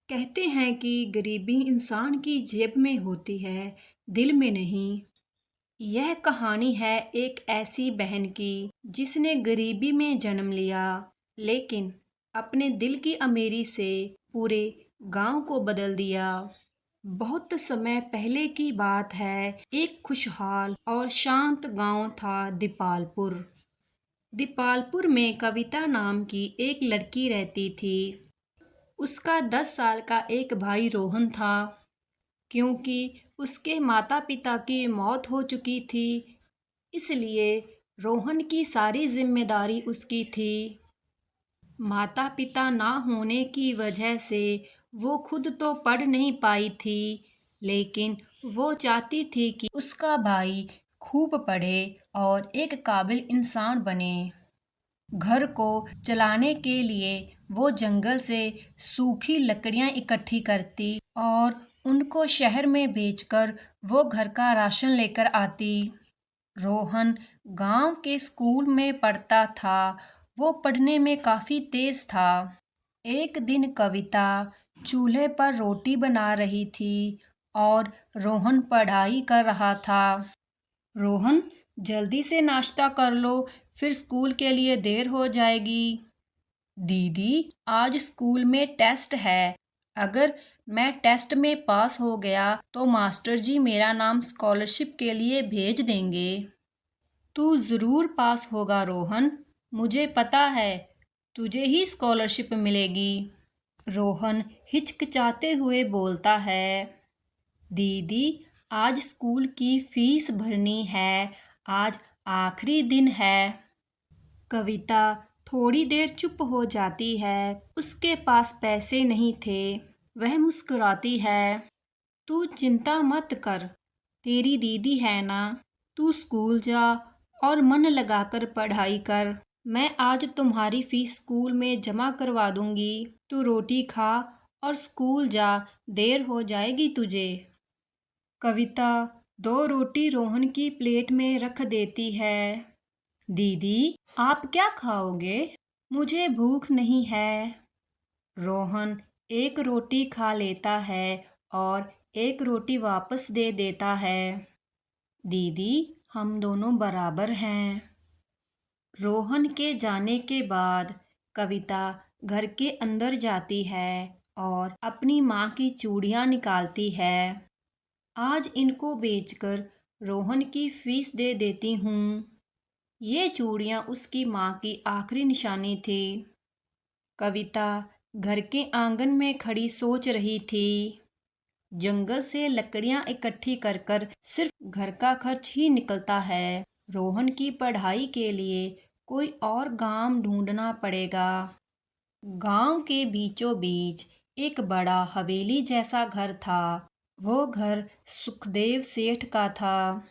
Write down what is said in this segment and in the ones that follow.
कहते हैं कि गरीबी इंसान की जेब में होती है, दिल में नहीं। यह कहानी है एक ऐसी बहन की जिसने गरीबी में जन्म लिया, लेकिन अपने दिल की अमीरी से पूरे गांव को बदल दिया। बहुत समय पहले की बात है। एक खुशहाल और शांत गांव था दीपालपुर। दीपालपुर में कविता नाम की एक लड़की रहती थी। उसका 10 साल का एक भाई रोहन था। क्योंकि उसके माता पिता की मौत हो चुकी थी, इसलिए रोहन की सारी जिम्मेदारी उसकी थी। माता पिता ना होने की वजह से वो खुद तो पढ़ नहीं पाई थी, लेकिन वो चाहती थी कि उसका भाई खूब पढ़े और एक काबिल इंसान बने। घर को चलाने के लिए वो जंगल से सूखी लकड़ियां इकट्ठी करती और उनको शहर में बेचकर वो घर का राशन लेकर आती। रोहन गांव के स्कूल में पढ़ता था। वो पढ़ने में काफी तेज था। एक दिन कविता चूल्हे पर रोटी बना रही थी और रोहन पढ़ाई कर रहा था। रोहन, जल्दी से नाश्ता कर लो, फिर स्कूल के लिए देर हो जाएगी। दीदी, आज स्कूल में टेस्ट है। अगर मैं टेस्ट में पास हो गया तो मास्टर जी मेरा नाम स्कॉलरशिप के लिए भेज देंगे। तू ज़रूर पास होगा रोहन, मुझे पता है तुझे ही स्कॉलरशिप मिलेगी। रोहन हिचकिचाते हुए बोलता है, दीदी, आज स्कूल की फीस भरनी है। आज आखिरी दिन है। कविता थोड़ी देर चुप हो जाती है। उसके पास पैसे नहीं थे। वह मुस्कुराती है। तू चिंता मत कर, तेरी दीदी है ना। तू स्कूल जा और मन लगाकर पढ़ाई कर। मैं आज तुम्हारी फीस स्कूल में जमा करवा दूंगी। तू रोटी खा और स्कूल जा, देर हो जाएगी तुझे। कविता 2 रोटी रोहन की प्लेट में रख देती है। दीदी, आप क्या खाओगे? मुझे भूख नहीं है। रोहन एक रोटी खा लेता है और एक रोटी वापस दे देता है। दीदी, हम दोनों बराबर हैं। रोहन के जाने के बाद कविता घर के अंदर जाती है और अपनी माँ की चूड़ियाँ निकालती है। आज इनको बेचकर रोहन की फीस दे देती हूँ। ये चूड़ियाँ उसकी माँ की आखिरी निशानी थी। कविता घर के आंगन में खड़ी सोच रही थी। जंगल से लकड़ियाँ इकट्ठी कर कर सिर्फ घर का खर्च ही निकलता है। रोहन की पढ़ाई के लिए कोई और गांव ढूंढना पड़ेगा। गांव के बीचों बीच एक बड़ा हवेली जैसा घर था। वो घर सुखदेव सेठ का था।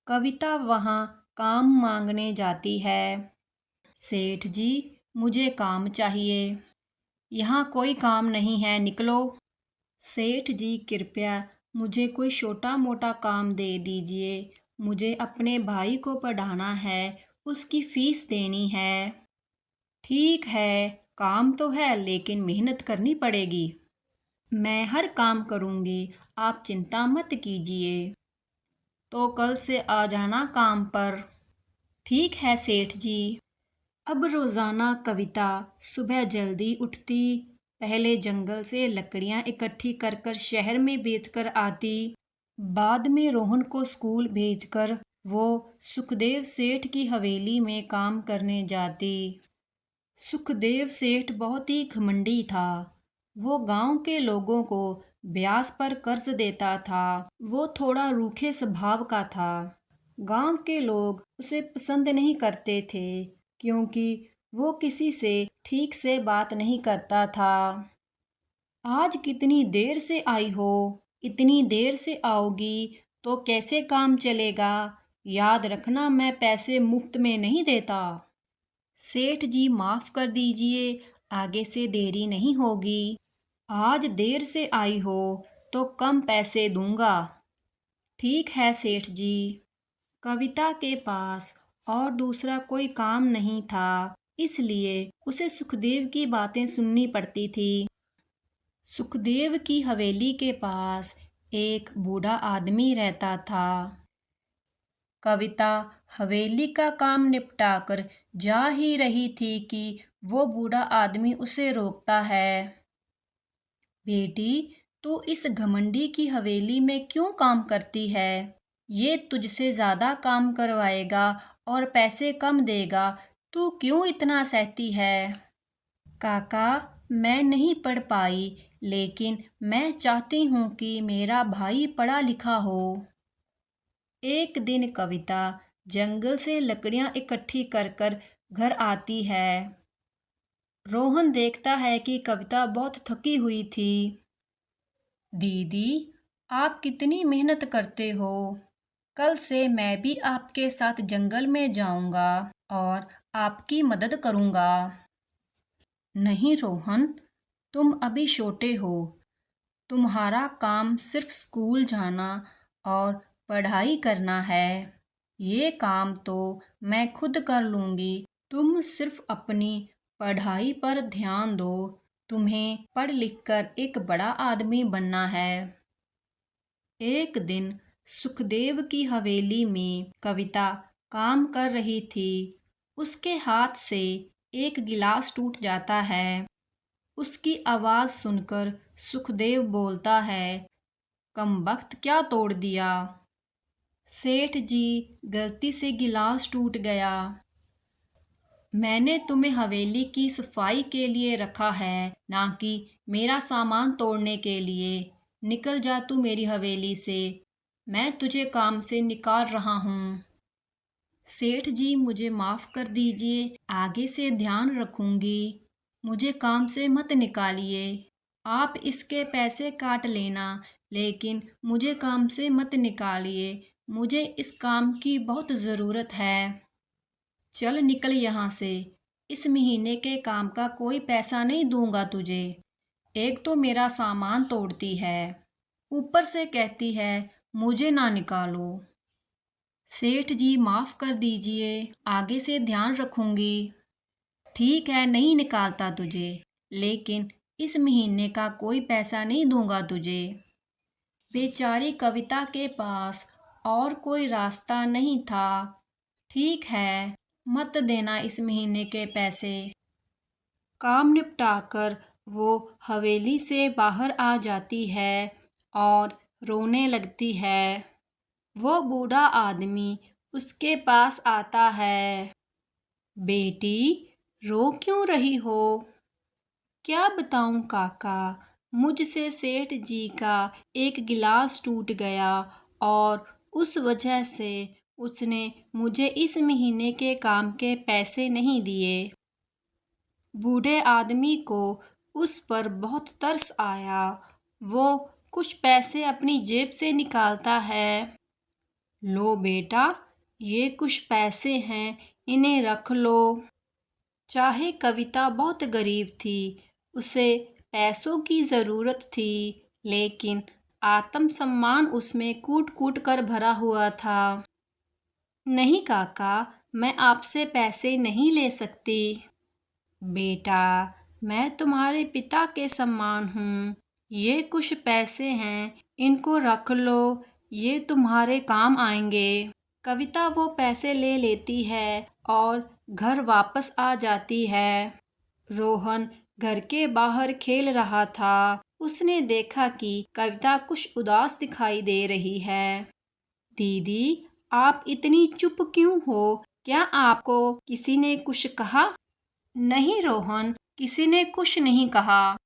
कविता वहाँ काम मांगने जाती है। सेठ जी, मुझे काम चाहिए। यहाँ कोई काम नहीं है, निकलो। सेठ जी, कृपया मुझे कोई छोटा मोटा काम दे दीजिए। मुझे अपने भाई को पढ़ाना है, उसकी फीस देनी है। ठीक है, काम तो है लेकिन मेहनत करनी पड़ेगी। मैं हर काम करूँगी, आप चिंता मत कीजिए। तो कल से आ जाना काम पर। ठीक है सेठ जी। अब रोज़ाना कविता सुबह जल्दी उठती, पहले जंगल से लकड़ियाँ इकट्ठी कर कर शहर में बेचकर आती। बाद में रोहन को स्कूल भेजकर वो सुखदेव सेठ की हवेली में काम करने जाती। सुखदेव सेठ बहुत ही घमंडी था। वो गांव के लोगों को ब्याज पर कर्ज देता था। वो थोड़ा रूखे स्वभाव का था। गांव के लोग उसे पसंद नहीं करते थे, क्योंकि वो किसी से ठीक से बात नहीं करता था। आज कितनी देर से आई हो? इतनी देर से आओगी तो कैसे काम चलेगा? याद रखना, मैं पैसे मुफ्त में नहीं देता। सेठ जी, माफ कर दीजिए, आगे से देरी नहीं होगी। आज देर से आई हो तो कम पैसे दूंगा। ठीक है सेठ जी। कविता के पास और दूसरा कोई काम नहीं था, इसलिए उसे सुखदेव की बातें सुननी पड़ती थी। सुखदेव की हवेली के पास एक बूढ़ा आदमी रहता था। कविता हवेली का काम निपटाकर जा ही रही थी कि वो बूढ़ा आदमी उसे रोकता है। बेटी, तू इस घमंडी की हवेली में क्यों काम करती है? ये तुझसे ज्यादा काम करवाएगा और पैसे कम देगा। तू क्यों इतना सहती है? काका, मैं नहीं पढ़ पाई, लेकिन मैं चाहती हूँ कि मेरा भाई पढ़ा लिखा हो। एक दिन कविता जंगल से लकड़ियाँ इकट्ठी कर कर घर आती है। रोहन देखता है कि कविता बहुत थकी हुई थी। दीदी, आप कितनी मेहनत करते हो। कल से मैं भी आपके साथ जंगल में जाऊंगा और आपकी मदद करूंगा। नहीं रोहन, तुम अभी छोटे हो। तुम्हारा काम सिर्फ स्कूल जाना और पढ़ाई करना है। ये काम तो मैं खुद कर लूंगी। तुम सिर्फ अपनी पढ़ाई पर ध्यान दो। तुम्हें पढ़ लिख कर एक बड़ा आदमी बनना है। एक दिन सुखदेव की हवेली में कविता काम कर रही थी। उसके हाथ से एक गिलास टूट जाता है। उसकी आवाज सुनकर सुखदेव बोलता है, कमबख्त, क्या तोड़ दिया? सेठ जी, गलती से गिलास टूट गया। मैंने तुम्हें हवेली की सफाई के लिए रखा है, ना कि मेरा सामान तोड़ने के लिए। निकल जा तू मेरी हवेली से। मैं तुझे काम से निकाल रहा हूँ। सेठ जी, मुझे माफ कर दीजिए। आगे से ध्यान रखूंगी। मुझे काम से मत निकालिए। आप इसके पैसे काट लेना, लेकिन मुझे काम से मत निकालिए। मुझे इस काम की बहुत ज़रूरत है। चल निकल यहाँ से। इस महीने के काम का कोई पैसा नहीं दूंगा तुझे। एक तो मेरा सामान तोड़ती है, ऊपर से कहती है मुझे ना निकालो। सेठ जी, माफ कर दीजिए। आगे से ध्यान रखूंगी। ठीक है, नहीं निकालता तुझे, लेकिन इस महीने का कोई पैसा नहीं दूंगा तुझे। बेचारी कविता के पास और कोई रास्ता नहीं था। ठीक है, मत देना इस महीने के पैसे। काम निपटाकर वो हवेली से बाहर आ जाती है और रोने लगती है। वो बूढ़ा आदमी उसके पास आता है। बेटी, रो क्यों रही हो? क्या बताऊं काका, मुझसे सेठ जी का एक गिलास टूट गया और उस वजह से उसने मुझे इस महीने के काम के पैसे नहीं दिए। बूढ़े आदमी को उस पर बहुत तरस आया। वो कुछ पैसे अपनी जेब से निकालता है। लो बेटा, ये कुछ पैसे हैं, इन्हें रख लो। चाहे कविता बहुत गरीब थी, उसे पैसों की ज़रूरत थी, लेकिन आत्मसम्मान उसमें कूट कूट कर भरा हुआ था। नहीं काका, मैं आपसे पैसे नहीं ले सकती। बेटा, मैं तुम्हारे पिता के समान हूँ। ये कुछ पैसे हैं, इनको रख लो। ये तुम्हारे काम आएंगे। कविता वो पैसे ले लेती है और घर वापस आ जाती है। रोहन घर के बाहर खेल रहा था। उसने देखा कि कविता कुछ उदास दिखाई दे रही है। दीदी, आप इतनी चुप क्यों हो? क्या आपको किसी ने कुछ कहा? नहीं रोहन, किसी ने कुछ नहीं कहा।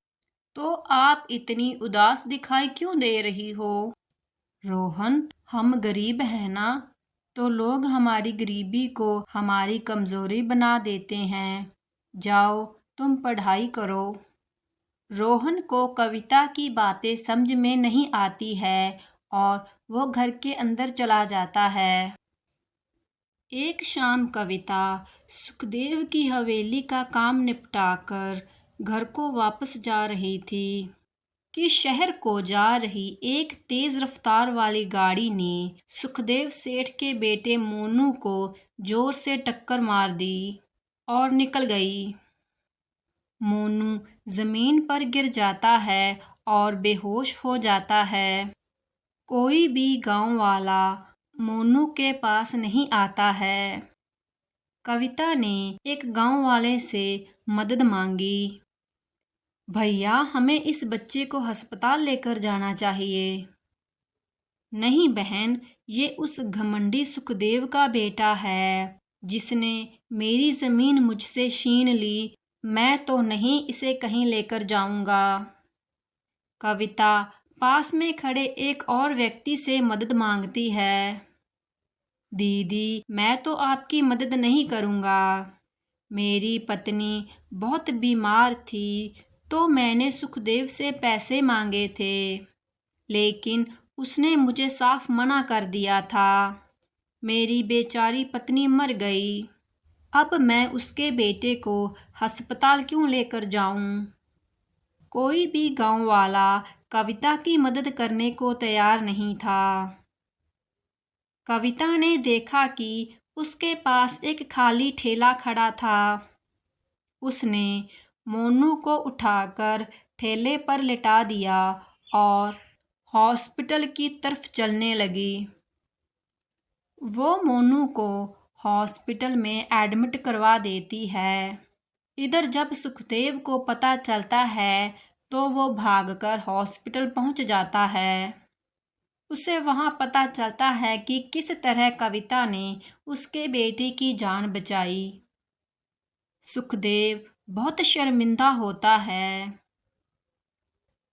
तो आप इतनी उदास दिखाई क्यों दे रही हो? रोहन, हम गरीब हैं ना, तो लोग हमारी गरीबी को हमारी कमज़ोरी बना देते हैं। जाओ, तुम पढ़ाई करो। रोहन को कविता की बातें समझ में नहीं आती है और वो घर के अंदर चला जाता है। एक शाम कविता सुखदेव की हवेली का काम निपटाकर घर को वापस जा रही थी कि शहर को जा रही एक तेज रफ्तार वाली गाड़ी ने सुखदेव सेठ के बेटे मोनू को जोर से टक्कर मार दी और निकल गई। मोनू जमीन पर गिर जाता है और बेहोश हो जाता है। कोई भी गांव वाला मोनू के पास नहीं आता है। कविता ने एक गांव वाले से मदद मांगी। भैया, हमें इस बच्चे को अस्पताल लेकर जाना चाहिए। नहीं बहन, ये उस घमंडी सुखदेव का बेटा है जिसने मेरी जमीन मुझसे छीन ली। मैं तो नहीं इसे कहीं लेकर जाऊंगा। कविता पास में खड़े एक और व्यक्ति से मदद मांगती है। दीदी, मैं तो आपकी मदद नहीं करूंगा। मेरी पत्नी बहुत बीमार थी तो मैंने सुखदेव से पैसे मांगे थे, लेकिन उसने मुझे साफ मना कर दिया था। मेरी बेचारी पत्नी मर गई। अब मैं उसके बेटे को अस्पताल क्यों लेकर जाऊं? कोई भी गांव वाला कविता की मदद करने को तैयार नहीं था। कविता ने देखा कि उसके पास एक खाली ठेला खड़ा था। उसने मोनू को उठाकर ठेले पर लिटा दिया और हॉस्पिटल की तरफ चलने लगी। वो मोनू को हॉस्पिटल में एडमिट करवा देती है। इधर जब सुखदेव को पता चलता है तो वो भागकर हॉस्पिटल पहुंच जाता है। उसे वहां पता चलता है कि किस तरह कविता ने उसके बेटे की जान बचाई। सुखदेव बहुत शर्मिंदा होता है।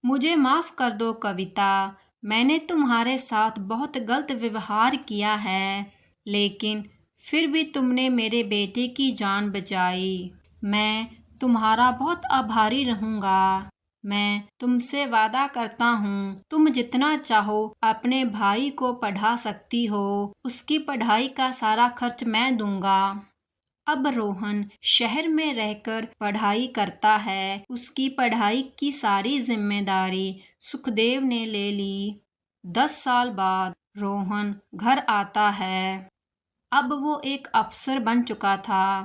मुझे माफ कर दो कविता, मैंने तुम्हारे साथ बहुत गलत व्यवहार किया है, लेकिन फिर भी तुमने मेरे बेटे की जान बचाई। मैं तुम्हारा बहुत आभारी रहूंगा। मैं तुमसे वादा करता हूँ, तुम जितना चाहो अपने भाई को पढ़ा सकती हो। उसकी पढ़ाई का सारा खर्च मैं दूंगा। अब रोहन शहर में रहकर पढ़ाई करता है। उसकी पढ़ाई की सारी जिम्मेदारी सुखदेव ने ले ली। 10 साल बाद रोहन घर आता है। अब वो एक अफसर बन चुका था।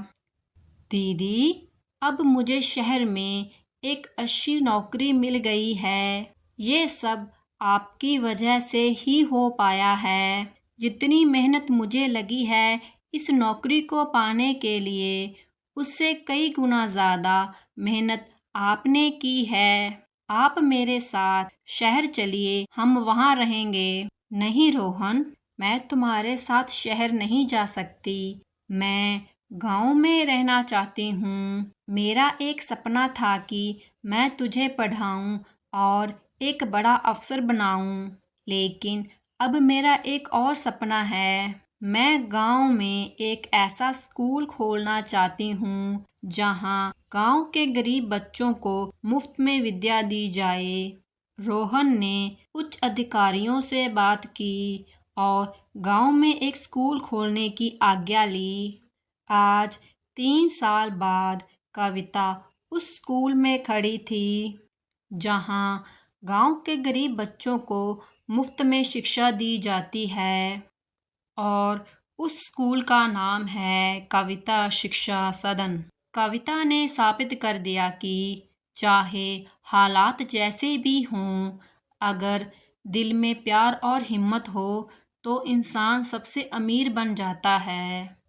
दीदी, अब मुझे शहर में एक अच्छी नौकरी मिल गई है। ये सब आपकी वजह से ही हो पाया है। जितनी मेहनत मुझे लगी है इस नौकरी को पाने के लिए, उससे कई गुना ज़्यादा मेहनत आपने की है। आप मेरे साथ शहर चलिए, हम वहाँ रहेंगे। नहीं रोहन, मैं तुम्हारे साथ शहर नहीं जा सकती। मैं गांव में रहना चाहती हूँ। मेरा एक सपना था कि मैं तुझे पढ़ाऊँ और एक बड़ा अफसर बनाऊँ, लेकिन अब मेरा एक और सपना है। मैं गांव में एक ऐसा स्कूल खोलना चाहती हूँ जहाँ गांव के गरीब बच्चों को मुफ्त में विद्या दी जाए। रोहन ने उच्च अधिकारियों से बात की और गांव में एक स्कूल खोलने की आज्ञा ली। आज 3 साल बाद कविता उस स्कूल में खड़ी थी जहाँ गांव के गरीब बच्चों को मुफ्त में शिक्षा दी जाती है, और उस स्कूल का नाम है कविता शिक्षा सदन। कविता ने साबित कर दिया कि चाहे हालात जैसे भी हों, अगर दिल में प्यार और हिम्मत हो तो इंसान सबसे अमीर बन जाता है।